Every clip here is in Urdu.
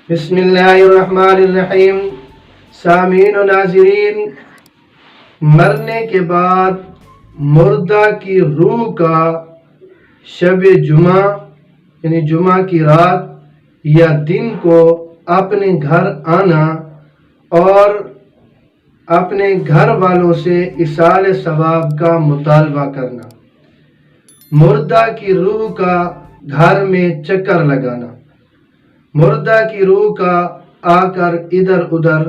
بسم اللہ الرحمن الرحیم۔ سامعین و ناظرین، مرنے کے بعد مردہ کی روح کا شب جمعہ یعنی جمعہ کی رات یا دن کو اپنے گھر آنا اور اپنے گھر والوں سے ایصال ثواب کا مطالبہ کرنا، مردہ کی روح کا گھر میں چکر لگانا، مردہ کی روح کا آ کر ادھر ادھر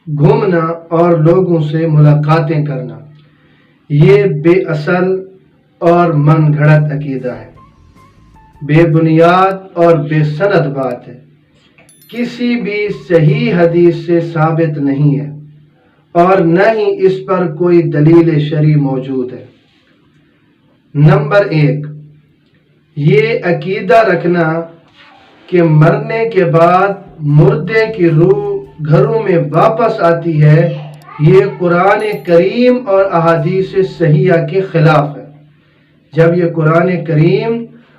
گھومنا اور لوگوں سے ملاقاتیں کرنا، یہ بے اصل اور من گھڑت عقیدہ ہے، بے بنیاد اور بے سند بات ہے، کسی بھی صحیح حدیث سے ثابت نہیں ہے اور نہ ہی اس پر کوئی دلیل شرعی موجود ہے۔ نمبر 1، یہ عقیدہ رکھنا کہ مرنے کے بعد مردے کی روح گھروں میں واپس آتی ہے، یہ قرآن کریم اور احادیث صحیحہ کے خلاف ہے۔ جب یہ قرآن کریم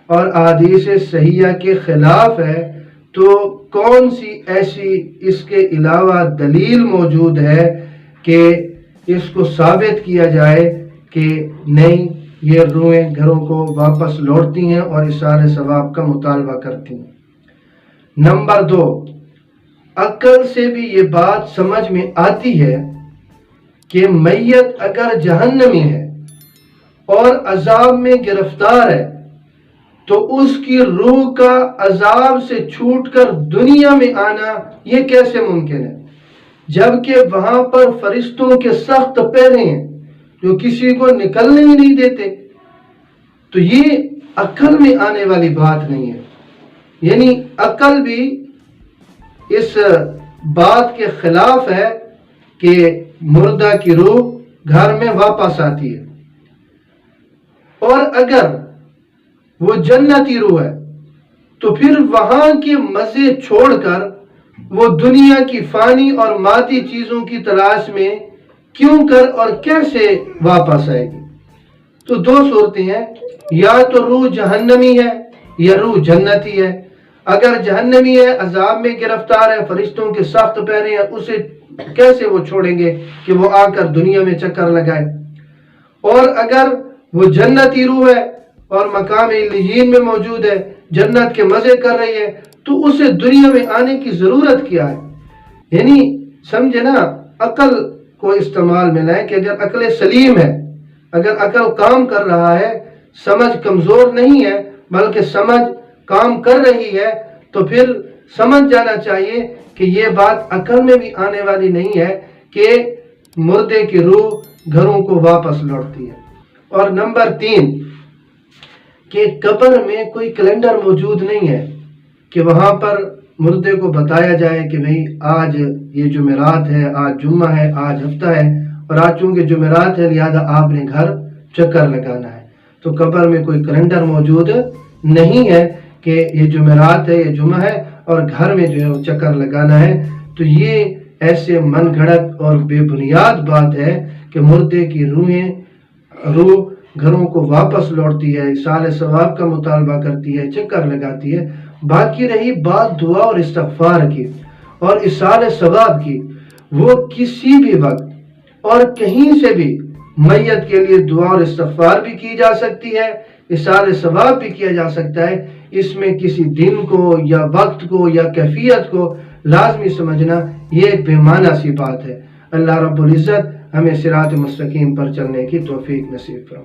اور احادیث صحیحہ کے خلاف ہے تو کون سی ایسی اس کے علاوہ دلیل موجود ہے کہ اس کو ثابت کیا جائے کہ نہیں یہ روحیں گھروں کو واپس لوٹتی ہیں اور ایصال ثواب کا مطالبہ کرتی ہیں۔ نمبر 2، عقل سے بھی یہ بات سمجھ میں آتی ہے کہ میت اگر جہنمی ہے اور عذاب میں گرفتار ہے تو اس کی روح کا عذاب سے چھوٹ کر دنیا میں آنا یہ کیسے ممکن ہے، جبکہ وہاں پر فرشتوں کے سخت پہرے ہیں جو کسی کو نکلنے ہی نہیں دیتے۔ تو یہ عقل میں آنے والی بات نہیں ہے، یعنی عقل بھی اس بات کے خلاف ہے کہ مردہ کی روح گھر میں واپس آتی ہے۔ اور اگر وہ جنتی روح ہے تو پھر وہاں کے مزے چھوڑ کر وہ دنیا کی فانی اور مادی چیزوں کی تلاش میں کیوں کر اور کیسے واپس آئے گی؟ تو 2 صورتیں ہیں، یا تو روح جہنمی ہے یا روح جنتی ہے۔ اگر جہنمی ہے، عذاب میں گرفتار ہے، فرشتوں کے سخت پہرے ہیں، اسے کیسے وہ چھوڑیں گے کہ وہ آ کر دنیا میں چکر لگائے؟ اور اگر وہ جنتی روح ہے اور مقام علیین میں موجود ہے، جنت کے مزے کر رہی ہے، تو اسے دنیا میں آنے کی ضرورت کیا ہے؟ یعنی سمجھے نا، عقل کو استعمال میں لائیں کہ اگر عقل سلیم ہے، اگر عقل کام کر رہا ہے، سمجھ کمزور نہیں ہے بلکہ سمجھ کام کر رہی ہے، تو پھر سمجھ جانا چاہیے کہ یہ بات عقل میں بھی آنے والی نہیں ہے کہ مردے کی روح گھروں کو واپس لوٹتی ہے۔ اور نمبر 3، کہ قبر میں کوئی کیلنڈر موجود نہیں ہے کہ وہاں پر مردے کو بتایا جائے کہ بھئی آج یہ جمعرات ہے، آج جمعہ ہے، آج ہفتہ ہے، اور آج چونکہ جمعرات ہے لہذا آپ نے گھر چکر لگانا ہے۔ تو قبر میں کوئی کیلنڈر موجود نہیں ہے کہ یہ جمعرات ہے، یہ جمعہ ہے اور گھر میں جو ہے چکر لگانا ہے۔ تو یہ ایسے من گھڑت اور بے بنیاد بات ہے کہ مردے کی روح گھروں کو واپس لوٹتی ہے، ایصال ثواب کا مطالبہ کرتی ہے، چکر لگاتی ہے۔ باقی رہی بات دعا اور استغفار کی اور ایصال ثواب کی، وہ کسی بھی وقت اور کہیں سے بھی میت کے لیے دعا اور استغفار بھی کی جا سکتی ہے، ایصال ثواب بھی کیا جا سکتا ہے۔ اس میں کسی دن کو یا وقت کو یا کیفیت کو لازمی سمجھنا یہ ایک بے معنی سی بات ہے۔ اللہ رب العزت ہمیں صراط مستقیم پر چلنے کی توفیق نصیب فرمائے۔